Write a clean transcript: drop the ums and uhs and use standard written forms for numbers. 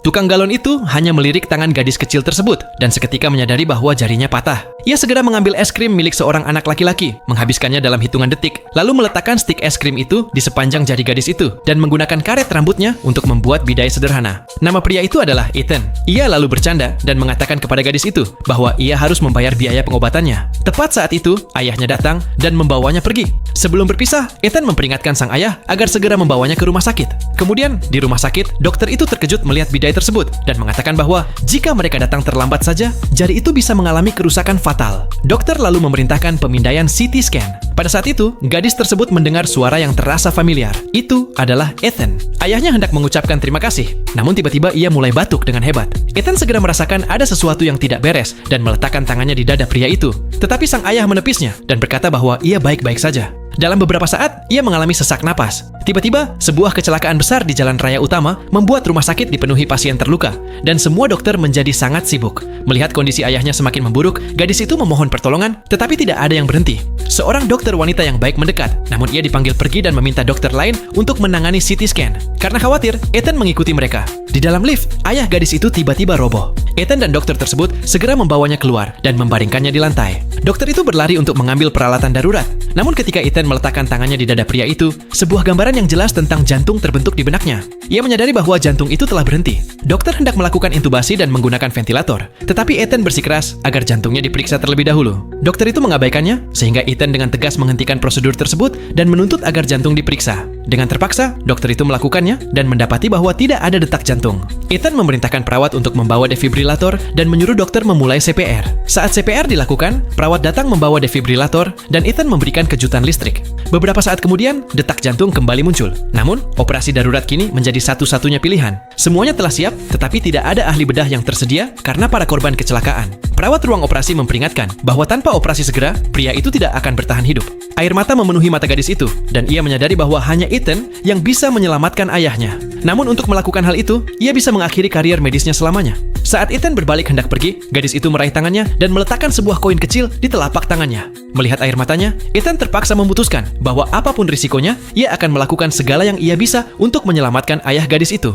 Tukang galon itu hanya melirik tangan gadis kecil tersebut dan seketika menyadari bahwa jarinya patah. Ia segera mengambil es krim milik seorang anak laki-laki, menghabiskannya dalam hitungan detik, lalu meletakkan stik es krim itu di sepanjang jari gadis itu dan menggunakan karet rambutnya untuk membuat bidai sederhana. Nama pria itu adalah Ethan. Ia lalu bercanda dan mengatakan kepada gadis itu bahwa ia harus membayar biaya pengobatannya. Tepat saat itu, ayahnya datang dan membawanya pergi. Sebelum berpisah, Ethan memperingatkan sang ayah agar segera membawanya ke rumah sakit. Kemudian, di rumah sakit, dokter itu terkejut melihat bidai tersebut dan mengatakan bahwa jika mereka datang terlambat saja, jari itu bisa mengalami kerusakan fatal. Dokter lalu memerintahkan pemindaian CT scan. Pada saat itu, gadis tersebut mendengar suara yang terasa familiar. Itu adalah Ethan. Ayahnya hendak mengucapkan terima kasih, namun tiba-tiba ia mulai batuk dengan hebat. Ethan segera merasakan ada sesuatu yang tidak beres dan meletakkan tangannya di dada pria itu. Tetapi sang ayah menepisnya dan berkata bahwa ia baik-baik saja. Dalam beberapa saat, ia mengalami sesak napas. Tiba-tiba, sebuah kecelakaan besar di jalan raya utama membuat rumah sakit dipenuhi pasien terluka, dan semua dokter menjadi sangat sibuk. Melihat kondisi ayahnya semakin memburuk, gadis itu memohon pertolongan, tetapi tidak ada yang berhenti. Seorang dokter wanita yang baik mendekat, namun ia dipanggil pergi dan meminta dokter lain untuk menangani CT scan. Karena khawatir, Ethan mengikuti mereka. Di dalam lift, ayah gadis itu tiba-tiba roboh. Ethan dan dokter tersebut segera membawanya keluar dan membaringkannya di lantai. Dokter itu berlari untuk mengambil peralatan darurat. Namun ketika Ethan meletakkan tangannya di dada pria itu, sebuah gambaran yang jelas tentang jantung terbentuk di benaknya. Ia menyadari bahwa jantung itu telah berhenti. Dokter hendak melakukan intubasi dan menggunakan ventilator, tetapi Ethan bersikeras agar jantungnya diperiksa terlebih dahulu. Dokter itu mengabaikannya, sehingga Ethan dengan tegas menghentikan prosedur tersebut dan menuntut agar jantung diperiksa. Dengan terpaksa, dokter itu melakukannya dan mendapati bahwa tidak ada detak jantung. Ethan memerintahkan perawat untuk membawa defibrilator dan menyuruh dokter memulai CPR. Saat CPR dilakukan, perawat datang membawa defibrilator dan Ethan memberikan kejutan listrik. Beberapa saat kemudian, detak jantung kembali muncul. Namun, operasi darurat kini menjadi satu-satunya pilihan. Semuanya telah siap, tetapi tidak ada ahli bedah yang tersedia karena para korban kecelakaan. Perawat ruang operasi memperingatkan bahwa tanpa operasi segera, pria itu tidak akan bertahan hidup. Air mata memenuhi mata gadis itu, dan ia menyadari bahwa hanya Ethan yang bisa menyelamatkan ayahnya. Namun untuk melakukan hal itu, ia bisa mengakhiri karier medisnya selamanya. Saat Ethan berbalik hendak pergi, gadis itu meraih tangannya dan meletakkan sebuah koin kecil di telapak tangannya. Melihat air matanya, Ethan terpaksa memutuskan bahwa apapun risikonya, ia akan melakukan segala yang ia bisa untuk menyelamatkan ayah gadis itu.